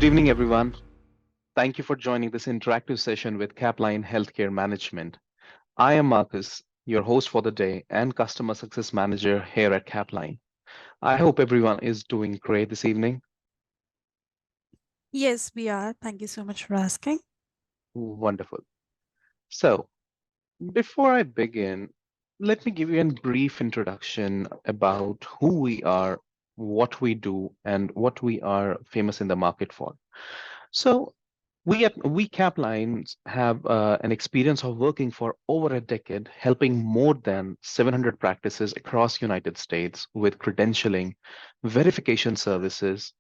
Good evening, everyone. Thank you for joining this interactive session with Capline Healthcare Management. I am Marcus, your host for the day and Customer Success Manager here at Capline. I hope everyone is doing great this evening. Yes, we are. Thank you so much for asking. Wonderful. So, before I begin, let me give you a brief introduction about who we are, what we do, and what we are famous in the market for. So, we Caplines have an experience of working for over a decade, helping more than 700 practices across United States with credentialing, verification services,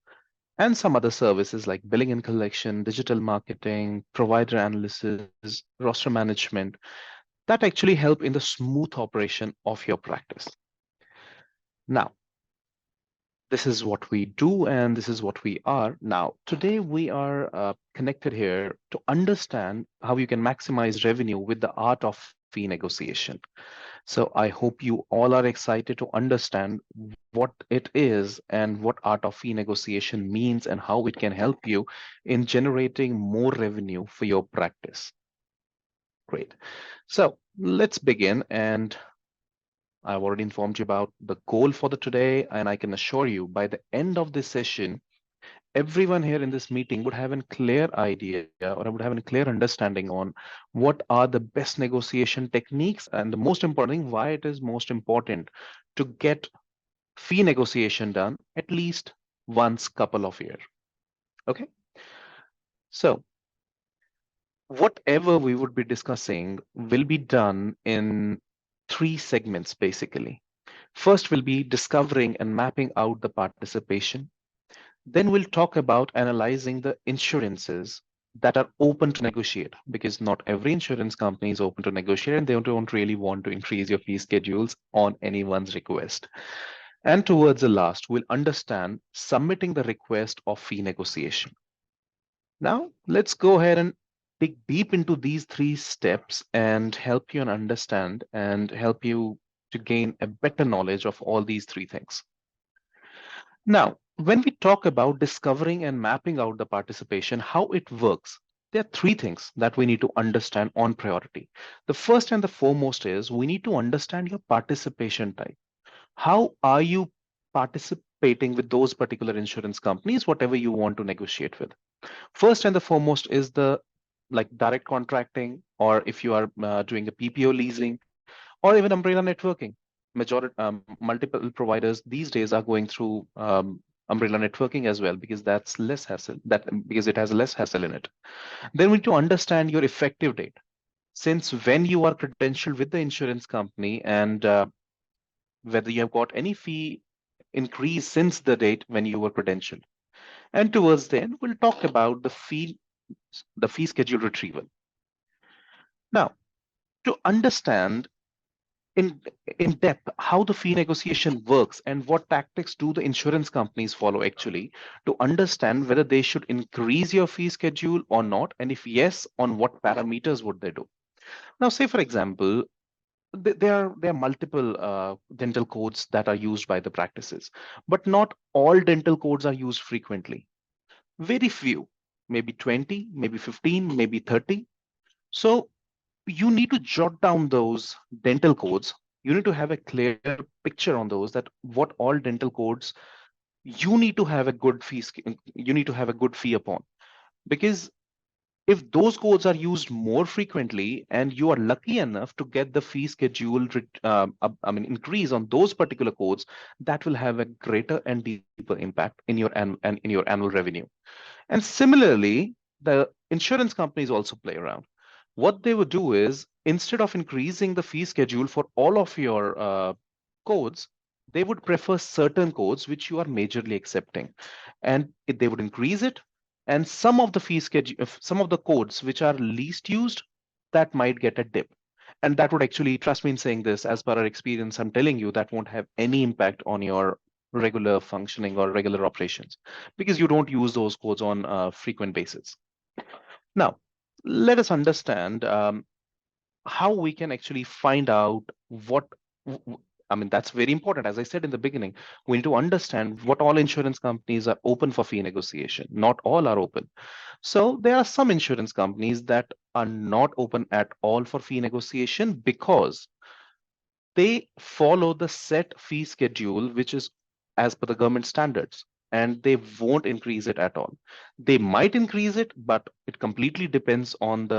and some other services like billing and collection, digital marketing, provider analysis, roster management that actually help in the smooth operation of your practice. Now, this is what we do and this is what we are. Now, today we are connected here to understand how you can maximize revenue with the art of fee negotiation. So I hope you all are excited to understand what it is and what art of fee negotiation means and how it can help you in generating more revenue for your practice. Great. So let's begin. And I've already informed you about the goal for the today, and I can assure you by the end of this session, everyone here in this meeting would have a clear idea or would have a clear understanding on what are the best negotiation techniques and the most important thing, why it is most important to get fee negotiation done at least once couple of years. Okay. So whatever we would be discussing will be done in three segments basically. First will be discovering and mapping out the participation. Then we'll talk about analyzing the insurances that are open to negotiate because not every insurance company is open to negotiate and they don't really want to increase your fee schedules on anyone's request. And towards the last, we'll understand submitting the request of fee negotiation. Now, let's go ahead and dig deep into these three steps and help you understand and help you to gain a better knowledge of all these three things. Now, when we talk about discovering and mapping out the participation, how it works, there are three things that we need to understand on priority. The first and the foremost is we need to understand your participation type. How are you participating with those particular insurance companies, whatever you want to negotiate with? First and the foremost is the like direct contracting, or if you are doing a PPO leasing, or even umbrella networking. Majority multiple providers these days are going through umbrella networking as well because that's less hassle. That because it has less hassle in it. Then we need to understand your effective date. Since when you are credentialed with the insurance company and whether you have got any fee increase since the date when you were credentialed. And towards the end, we'll talk about the fee schedule retrieval. Now, to understand in in depth how the fee negotiation works and what tactics do the insurance companies follow actually to understand whether they should increase your fee schedule or not, and if yes, on what parameters would they do. Now, say for example, there are multiple dental codes that are used by the practices, but not all dental codes are used frequently. Very few, maybe 20, maybe 15, maybe 30. So you need to jot down those dental codes. You need to have a clear picture on those that what all dental codes you need to have a good you need to have a good fee upon. Because if those codes are used more frequently and you are lucky enough to get the fee schedule increase on those particular codes, that will have a greater and deeper impact in your and in your annual revenue. And similarly, the insurance companies also play around. What they would do is instead of increasing the fee schedule for all of your codes, they would prefer certain codes which you are majorly accepting, and they would increase it. And some of the fee schedule, some of the codes which are least used, that might get a dip. And that would actually, trust me in saying this, as per our experience, I'm telling you, that won't have any impact on your regular functioning or regular operations because you don't use those codes on a frequent basis. Now, let us understand how we can actually find out what I mean, that's very important. As I said in the beginning, we need to understand what all insurance companies are open for fee negotiation. Not all are open. So there are some insurance companies that are not open at all for fee negotiation because they follow the set fee schedule, which is as per the government standards, and they won't increase it at all. They might increase it, but it completely depends on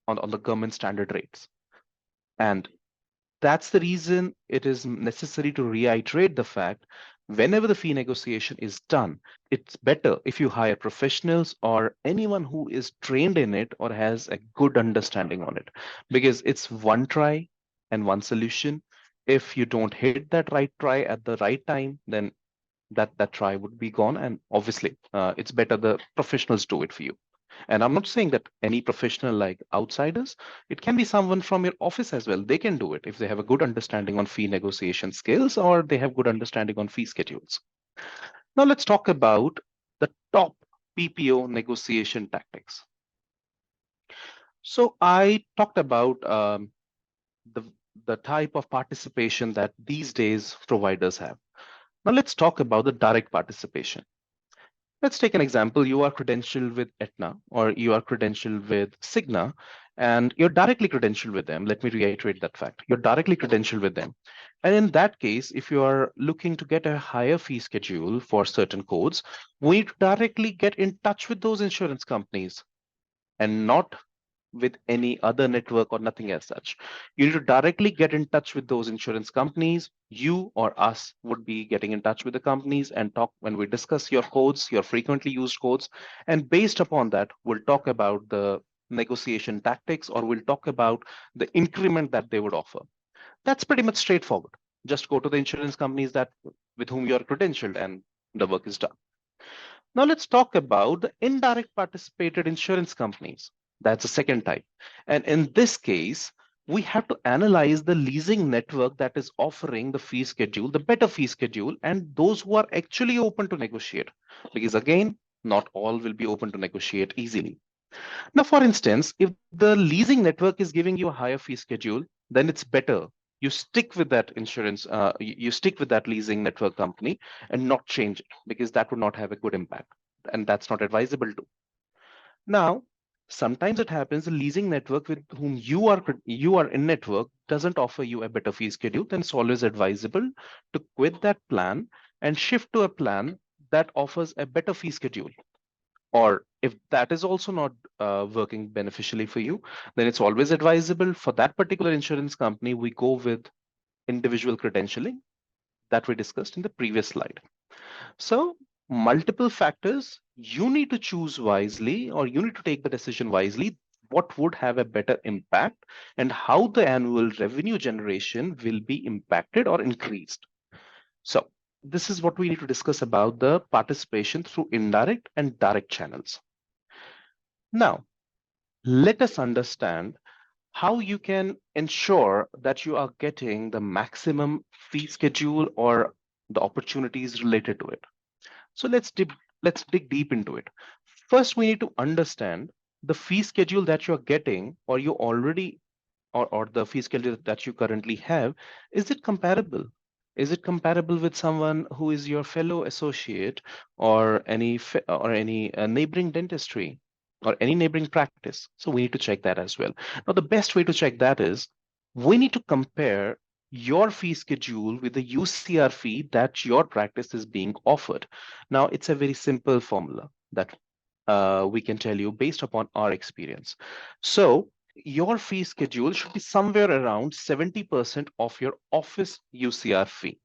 on the government standard rates. And that's the reason it is necessary to reiterate the fact whenever the fee negotiation is done, it's better if you hire professionals or anyone who is trained in it or has a good understanding on it, because it's one try and one solution. If you don't hit that right try at the right time, then that try would be gone. And obviously, it's better the professionals do it for you. And I'm not saying that any professional like outsiders, it can be someone from your office as well. They can do it if they have a good understanding on fee negotiation skills or they have good understanding on fee schedules. Now let's talk about the top PPO negotiation tactics. So I talked about the, the type of participation that these days providers have. Now let's talk about the direct participation. Let's take an example. You are credentialed with Aetna or you are credentialed with Cigna, and you're directly credentialed with them. Let me reiterate that fact. You're directly credentialed with them. And in that case, if you are looking to get a higher fee schedule for certain codes, we need to directly get in touch with those insurance companies and not with any other network or nothing as such. You need to directly get in touch with those insurance companies. You or us would be getting in touch with the companies and talk when we discuss your codes, your frequently used codes. And based upon that, we'll talk about the negotiation tactics or we'll talk about the increment that they would offer. That's pretty much straightforward. Just go to the insurance companies that with whom you are credentialed and the work is done. Now let's talk about the indirect participated insurance companies. That's the second type. And in this case, we have to analyze the leasing network that is offering the fee schedule, the better fee schedule, and those who are actually open to negotiate. Because again, not all will be open to negotiate easily. Now, for instance, if the leasing network is giving you a higher fee schedule, then it's better you stick with that insurance, you stick with that leasing network company and not change it because that would not have a good impact. And that's not advisable to. Now, sometimes it happens the leasing network with whom you are in network doesn't offer you a better fee schedule, then it's always advisable to quit that plan and shift to a plan that offers a better fee schedule. Or if that is also not working beneficially for you, then it's always advisable for that particular insurance company, we go with individual credentialing that we discussed in the previous slide. So multiple factors, you need to choose wisely or you need to take the decision wisely what would have a better impact and how the annual revenue generation will be impacted or increased. So this is what we need to discuss about the participation through indirect and direct channels. Now, let us understand how you can ensure that you are getting the maximum fee schedule or the opportunities related to it. So let's dig deep into it. First, we need to understand the fee schedule that you're getting or you already or the fee schedule that you currently have, is it comparable? Is it comparable with someone who is your fellow associate or any neighboring dentistry or any neighboring practice? So we need to check that as well. Now, the best way to check that is we need to compare your fee schedule with the UCR fee that your practice is being offered. Now, it's a very simple formula that we can tell you based upon our experience. So your fee schedule should be somewhere around 70% of your office UCR fee.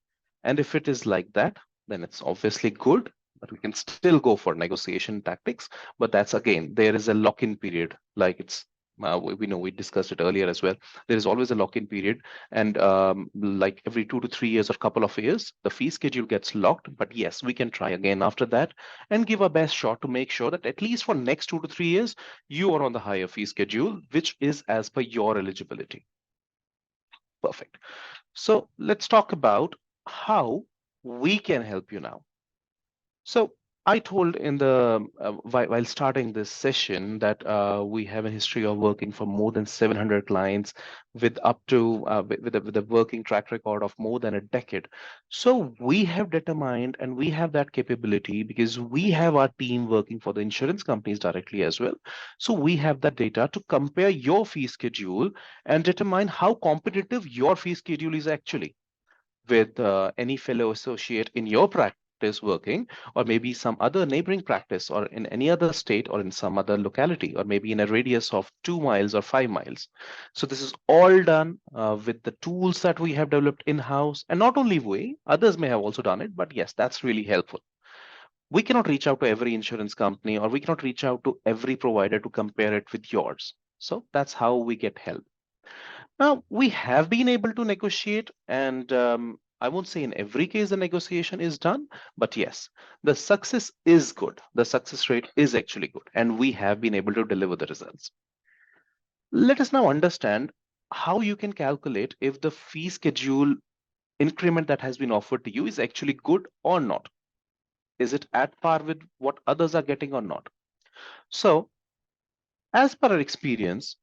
And if it is like that, then it's obviously good, but we can still go for negotiation tactics. But that's again, there is a lock-in period, like we know we discussed it earlier as well. There is always a lock-in period, and like every 2 to 3 years or couple of years, the fee schedule gets locked. But yes, we can try again after that and give our best shot to make sure that at least for next 2 to 3 years, you are on the higher fee schedule, which is as per your eligibility. Perfect. So let's talk about how we can help you now. So I told in the while starting this session that we have a history of working for more than 700 clients with up to with a working track record of more than a decade. So we have determined and we have that capability because we have our team working for the insurance companies directly as well. So we have that data to compare your fee schedule and determine how competitive your fee schedule is actually with any fellow associate in your practice working, or maybe some other neighboring practice, or in any other state, or in some other locality, or maybe in a radius of 2 miles or 5 miles. So this is all done with the tools that we have developed in-house, and not only we, others may have also done it, but yes, that's really helpful. We cannot reach out to every insurance company, or we cannot reach out to every provider to compare it with yours. So that's how we get help. Now, we have been able to negotiate, and I won't say in every case the negotiation is done, but yes, the success is good. The success rate is actually good, and we have been able to deliver the results. Let us now understand how you can calculate if the fee schedule increment that has been offered to you is actually good or not. Is it at par with what others are getting or not? So, as per our experience,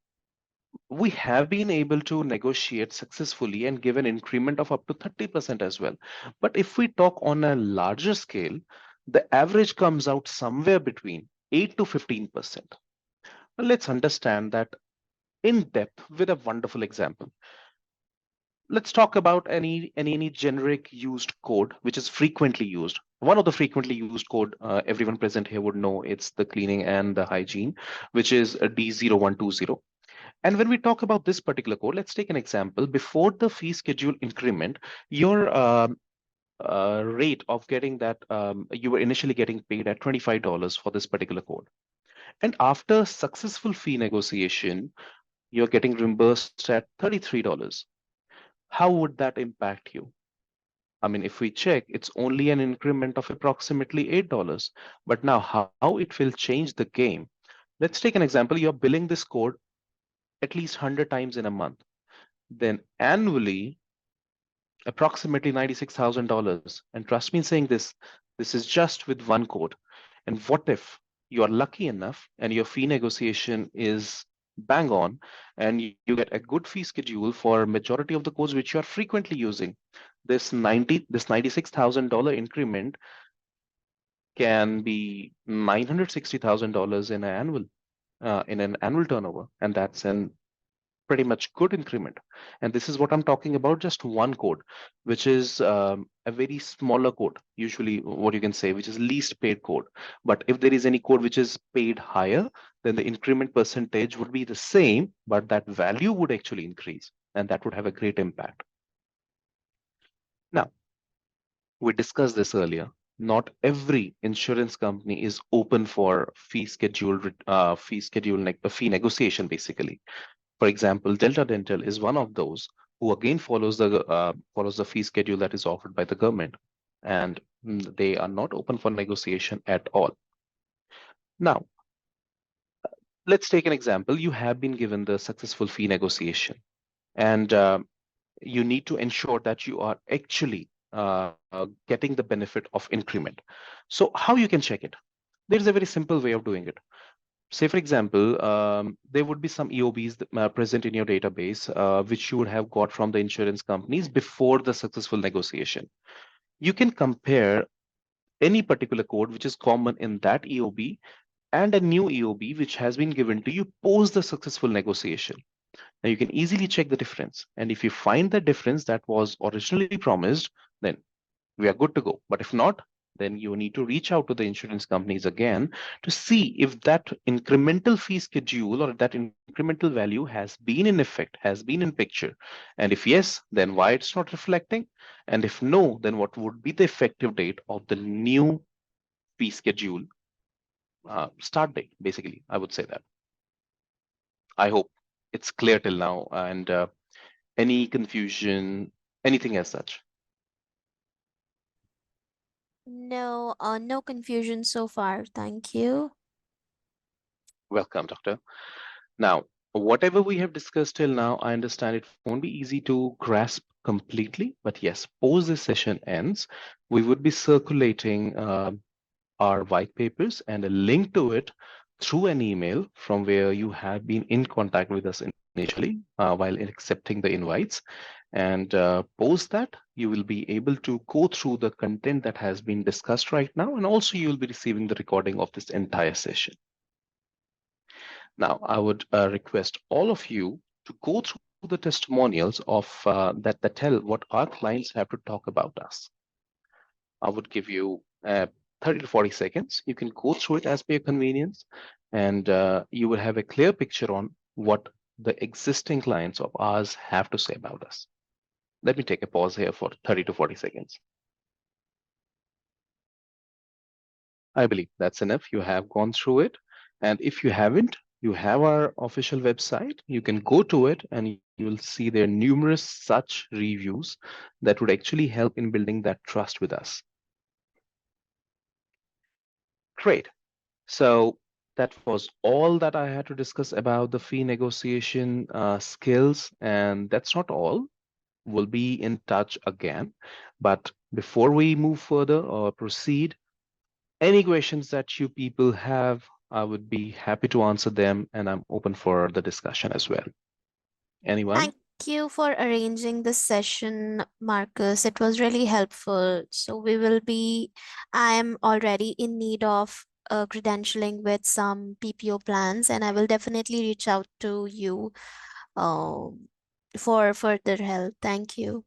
we have been able to negotiate successfully and give an increment of up to 30% as well. But if we talk on a larger scale, the average comes out somewhere between 8 to 15%. Now let's understand that in depth with a wonderful example. Let's talk about any generic used code which is frequently used. One of the frequently used code everyone present here would know, it's the cleaning and the hygiene, which is a D0120. And when we talk about this particular code, let's take an example. Before the fee schedule increment, your rate of getting that, you were initially getting paid at $25 for this particular code. And after successful fee negotiation, you're getting reimbursed at $33. How would that impact you? I mean, if we check, it's only an increment of approximately $8. But now, how it will change the game? Let's take an example. You're billing this code at least 100 times in a month. Then annually, approximately $96,000. And trust me in saying this is just with one code. And what if you are lucky enough and your fee negotiation is bang on and you get a good fee schedule for majority of the codes which you are frequently using? This $96,000 increment can be $960,000 in an annual turnover, and that's an pretty much good increment. And this is what I'm talking about, just one code, which is a very smaller code, usually what you can say, which is least paid code. But if there is any code which is paid higher, then the increment percentage would be the same, but that value would actually increase, and that would have a great impact. Now, we discussed this earlier. Not every insurance company is open for fee negotiation, basically. For example, Delta Dental is one of those who again follows the fee schedule that is offered by the government, and they are not open for negotiation at all. Now, let's take an example. You have been given the successful fee negotiation, and you need to ensure that you are actually getting the benefit of increment. So, how you can check it? There is a very simple way of doing it. Say, for example, there would be some EOBs present in your database, which you would have got from the insurance companies before the successful negotiation. You can compare any particular code which is common in that EOB and a new EOB which has been given to you post the successful negotiation. Now you can easily check the difference. And if you find the difference that was originally promised, then we are good to go. But if not, then you need to reach out to the insurance companies again to see if that incremental fee schedule or that incremental value has been in effect, has been in picture. And if yes, then why it's not reflecting? And if no, then what would be the effective date of the new fee schedule start date? Basically, I would say that. I hope it's clear till now. And any confusion, anything as such? No, no confusion so far. Thank you. Welcome, Doctor. Now, whatever we have discussed till now, I understand it won't be easy to grasp completely, but yes, post this session ends, we would be circulating our white papers and a link to it through an email from where you have been in contact with us initially while accepting the invites. And post that, you will be able to go through the content that has been discussed right now. And also, you will be receiving the recording of this entire session. Now, I would request all of you to go through the testimonials of that tell what our clients have to talk about us. I would give you 30 to 40 seconds. You can go through it as per your convenience, and you will have a clear picture on what the existing clients of ours have to say about us. Let me take a pause here for 30 to 40 seconds. I believe that's enough. You have gone through it. And if you haven't, you have our official website. You can go to it and you will see there numerous such reviews that would actually help in building that trust with us. Great. So that was all that I had to discuss about the fee negotiation skills. And that's not all. We'll be in touch again. But before we move further or proceed, any questions that you people have, I would be happy to answer them, and I'm open for the discussion as well. Anyone? Thank you for arranging this session, Marcus. It was really helpful. So I am already in need of credentialing with some PPO plans, and I will definitely reach out to you um, for further help. Thank you.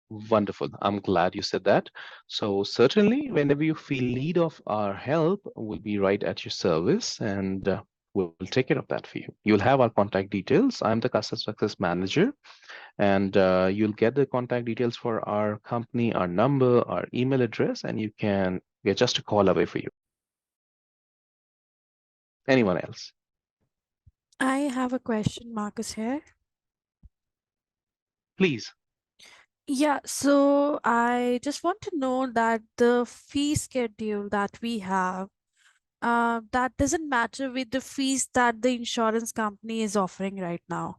Wonderful. I'm glad you said that. So certainly, whenever you feel need of our help, we'll be right at your service, and we'll take care of that for you. You'll have our contact details. I'm the customer success manager, and you'll get the contact details for our company, our number, our email address, and we're just a call away for you. Anyone else? I have a question, Marcus, here. Please. Yeah, so I just want to know that the fee schedule that we have, that doesn't matter with the fees that the insurance company is offering right now.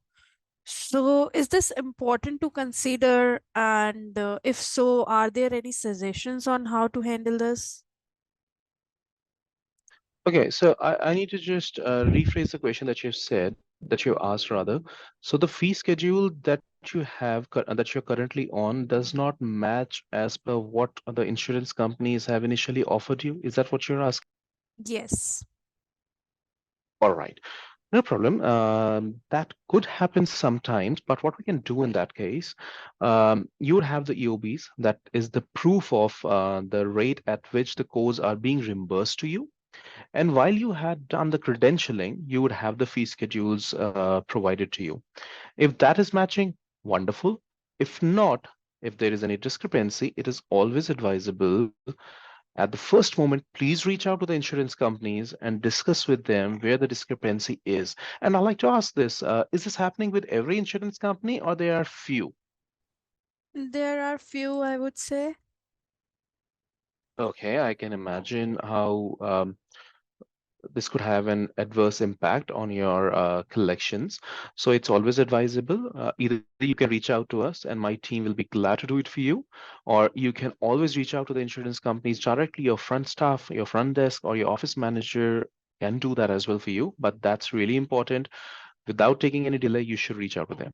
So, is this important to consider? And if so, are there any suggestions on how to handle this? Okay, so I need to just rephrase the question that you said, that you asked rather. So the fee schedule that you have, that you're currently on does not match as per what the insurance companies have initially offered you. Is that what you're asking? Yes. All right, no problem. That could happen sometimes, but what we can do in that case, you would have the EOBs, that is the proof of the rate at which the codes are being reimbursed to you. And while you had done the credentialing, you would have the fee schedules provided to you. If that is matching, wonderful. If not, if there is any discrepancy, it is always advisable at the first moment, please reach out to the insurance companies and discuss with them where the discrepancy is. And I'd like to ask this, is this happening with every insurance company or there are few? There are few, I would say. Okay, I can imagine how this could have an adverse impact on your collections. So it's always advisable. Either you can reach out to us and my team will be glad to do it for you, or you can always reach out to the insurance companies directly. Your front staff, your front desk, or your office manager can do that as well for you. But that's really important. Without taking any delay, you should reach out to them.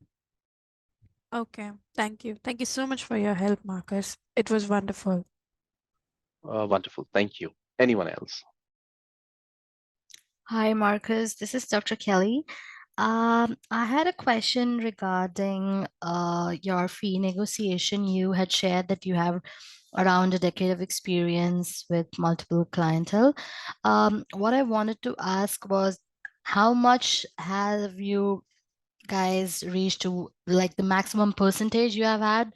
Okay. Thank you. Thank you so much for your help, Marcus. It was wonderful. Wonderful. Thank you. Anyone else? Hi, Marcus. This is Dr. Kelly. I had a question regarding your fee negotiation. You had shared that you have around a decade of experience with multiple clientele. What I wanted to ask was, how much have you guys reached to, like, the maximum percentage you have had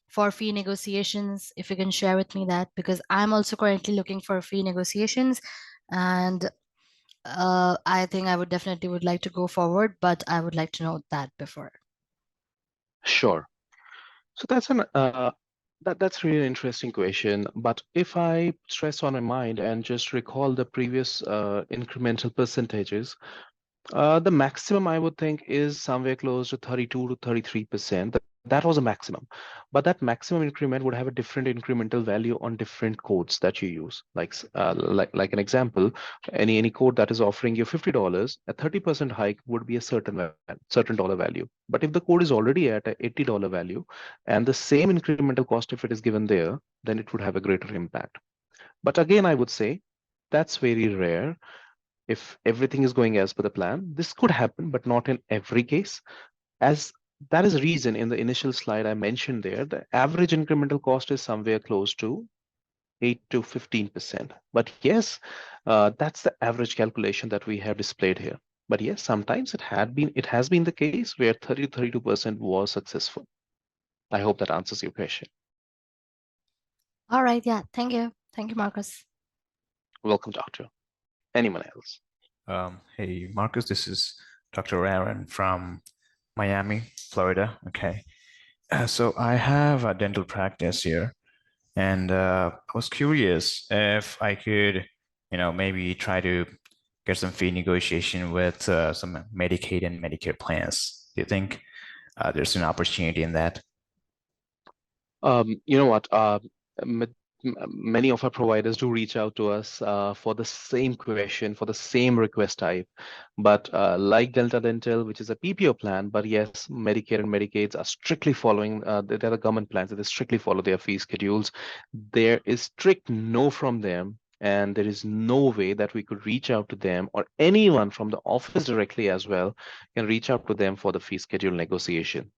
for fee negotiations? If you can share with me that, because I'm also currently looking for fee negotiations, and I think I would definitely would like to go forward, but I would like to know that before. Sure. So that's really an interesting question. But if I stress on my mind and just recall the previous incremental percentages, the maximum I would think is somewhere close to 32 to 33%. that was a maximum. But that maximum increment would have a different incremental value on different codes that you use. Like an example, any code that is offering you $50, a 30% hike would be a certain dollar value. But if the code is already at a $80 value and the same incremental cost, if it is given there, then it would have a greater impact. But again, I would say that's very rare. If everything is going as per the plan, this could happen, but not in every case. As that is a reason in the initial slide I mentioned there, the average incremental cost is somewhere close to 8 to 15%. But yes, that's the average calculation that we have displayed here. But yes, sometimes it has been the case where 30 to 32% was successful. I hope that answers your question. All right. Yeah. Thank you. Thank you, Marcus. Welcome, doctor. Anyone else? Hey, Marcus, this is Dr. Aaron from Miami, Florida. Okay. So I have a dental practice here, and I was curious if I could, maybe try to get some fee negotiation with some Medicaid and Medicare plans. Do you think there's an opportunity in that? You know what? Many of our providers do reach out to us for the same question, for the same request type. But like Delta Dental, which is a PPO plan, but yes, Medicare and Medicaids are strictly following, they're the government plans, that they strictly follow their fee schedules. There is strict no from them. And there is no way that we could reach out to them, or anyone from the office directly as well can reach out to them for the fee schedule negotiation.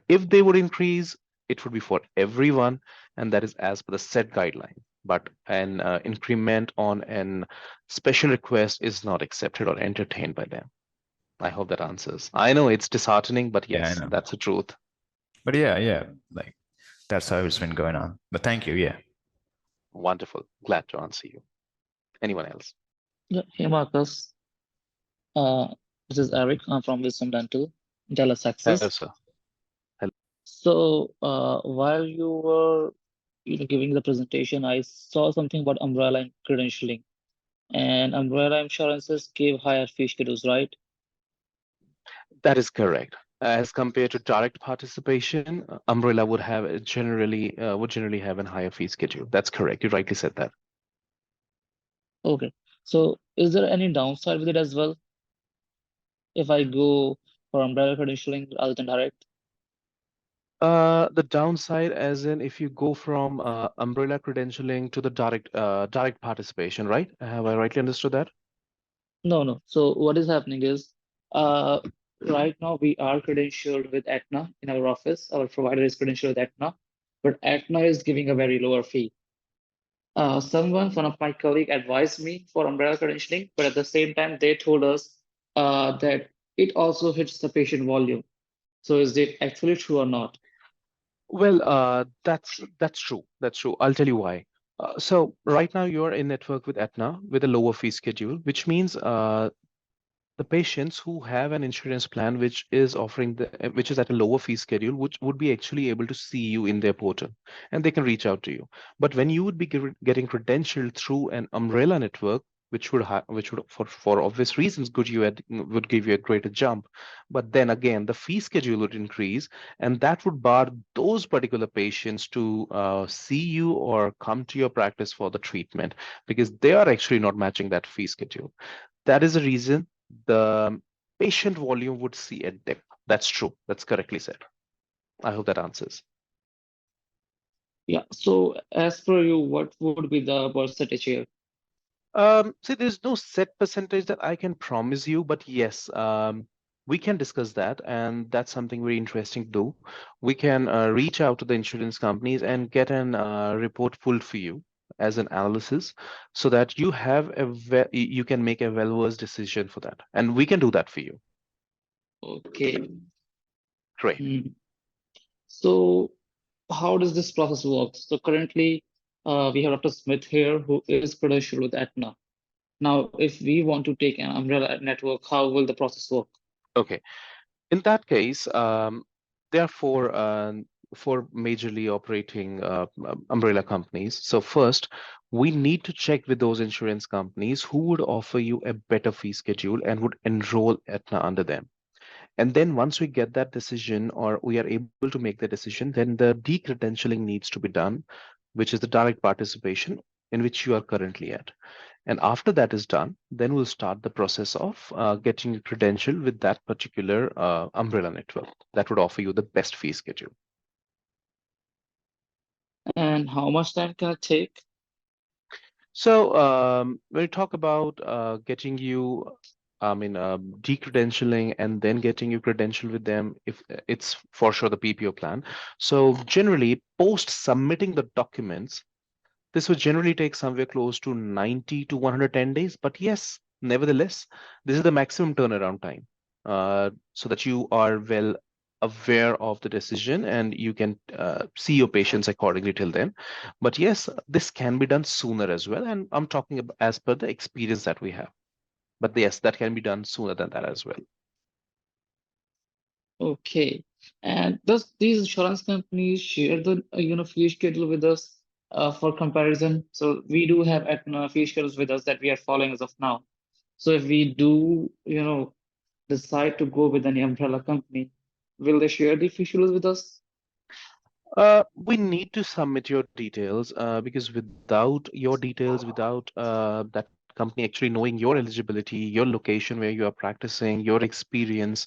If they would increase, it would be for everyone, and that is as per the set guideline. But an increment on an special request is not accepted or entertained by them. I hope that answers. I know it's disheartening, but Yeah, I yes, know. that's the truth. But yeah, like that's how it's been going on. But thank you. Yeah. Wonderful. Glad to answer you. Anyone else? Yeah, hey Marcus, uh, this is Eric. I'm from Wisdom Dental, Dallas, Hello, Texas. sir. So, while you were, giving the presentation, I saw something about umbrella and credentialing, and umbrella insurances give higher fee schedules, right? That is correct. As compared to direct participation, umbrella would generally have a higher fee schedule. That's correct. You rightly said that. Okay. So, is there any downside with it as well if I go for umbrella credentialing rather than direct? The downside, as in if you go from umbrella credentialing to the direct participation, right? Have I rightly understood that? No. So, what is happening is, uh, right now we are credentialed with Aetna in our office. Our provider is credentialed with Aetna, but Aetna is giving a very lower fee. One of my colleague advised me for umbrella credentialing, but at the same time, they told us that it also hits the patient volume. So is it actually true or not? Well, that's true. That's true. I'll tell you why. So right now you're in network with Aetna with a lower fee schedule, which means the patients who have an insurance plan which is which is at a lower fee schedule, which would be actually able to see you in their portal, and they can reach out to you. But when you would be getting credentialed through an umbrella network, which would for obvious reasons would give you a greater jump, but then again the fee schedule would increase, and that would bar those particular patients to see you or come to your practice for the treatment, because they are actually not matching that fee schedule. That is the reason the patient volume would see a dip. That's true. That's correctly said. I hope that answers. Yeah. So as per you, what would be the percentage here? See, there's no set percentage that I can promise you, but yes, we can discuss that, and that's something very interesting to do. We can reach out to the insurance companies and get an report pulled for you as an analysis, so that you can make a well-versed decision for that, and we can do that for you. Okay. Great. So how does this process work? So currently, we have Dr. Smith here, who is credentialed with Aetna. Now, if we want to take an umbrella network, how will the process work? Okay. In that case, there are four majorly operating umbrella companies. So first, we need to check with those insurance companies who would offer you a better fee schedule and would enroll Aetna under them. And then once we get that decision or we are able to make the decision, then the decredentialing needs to be done, which is the direct participation in which you are currently at. And after that is done, then we'll start the process of getting you credentialed with that particular umbrella network that would offer you the best fee schedule. And how much time can it take? So when we talk about getting you, decredentialing and then getting you credentialed with them, if it's for sure the PPO plan. So generally, post submitting the documents, this would generally take somewhere close to 90 to 110 days. But yes, nevertheless, this is the maximum turnaround time, so that you are well aware of the decision and you can see your patients accordingly till then. But yes, this can be done sooner as well. And I'm talking about as per the experience that we have. But yes, that can be done sooner than that as well. Okay. And does these insurance companies share the fee schedule with us for comparison? So we do have fee schedules with us that we are following as of now. So if we do, decide to go with any umbrella company, will they share the fee schedules with us? We need to submit your details because without your details, without that company actually knowing your eligibility, your location where you are practicing, your experience,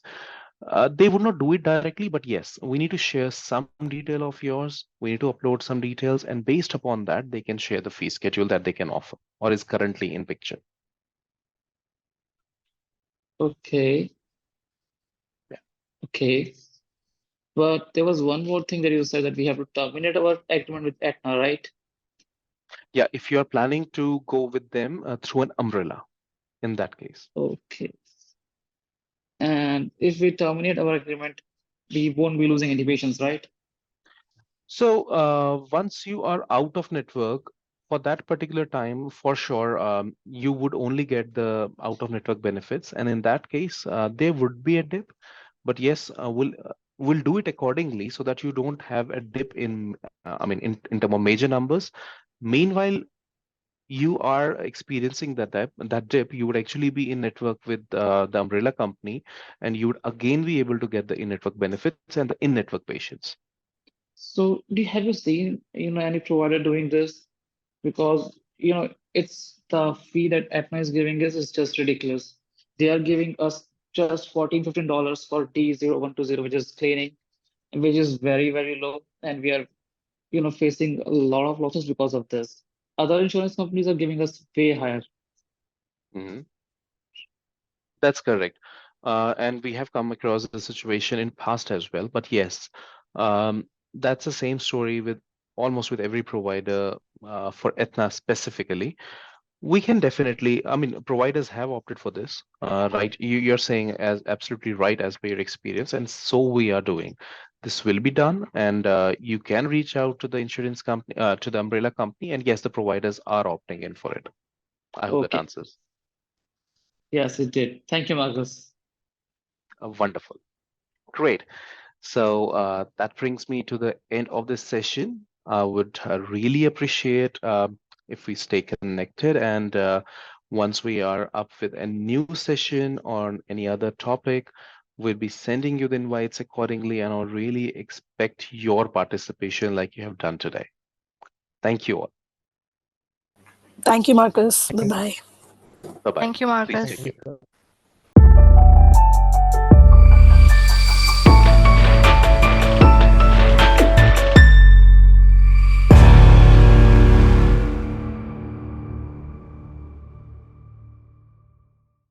they would not do it directly. But yes, we need to share some detail of yours. We need to upload some details, and based upon that, they can share the fee schedule that they can offer or is currently in picture. Okay. Yeah. Okay. But there was one more thing that you said that we have to terminate our agreement with Aetna, right? Yeah, if you are planning to go with them through an umbrella, in that case. Okay. And if we terminate our agreement, we won't be losing any patients, right? So once you are out of network for that particular time, for sure, you would only get the out of network benefits, and in that case, there would be a dip. But yes, we'll do it accordingly so that you don't have a dip in, in terms of major numbers. Meanwhile, you are experiencing that dip, you would actually be in network with the umbrella company, and you would again be able to get the in-network benefits and the in-network patients. So have you seen, any provider doing this? Because, it's the fee that Aetna is giving us is just ridiculous. They are giving us just $14-15 for D0120, which is cleaning, which is very, very low. And we are, facing a lot of losses because of this. Other insurance companies are giving us way higher. Mhm. That's correct. And we have come across the situation in past as well. But yes, that's the same story with almost with every provider for Aetna specifically. We can definitely, providers have opted for this, right? You're saying as absolutely right as per your experience, and so we are doing. This will be done, and you can reach out to the insurance company, to the umbrella company, and yes, the providers are opting in for it. I hope that Okay. answers. Yes, it did. Thank you, Marcus. Wonderful. Great. So that brings me to the end of this session. I would really appreciate if we stay connected, and once we are up with a new session on any other topic, we'll be sending you the invites accordingly, and I'll really expect your participation like you have done today. Thank you all. Thank you, Marcus. Bye-bye. Bye-bye. Thank you, Please Marcus. take care.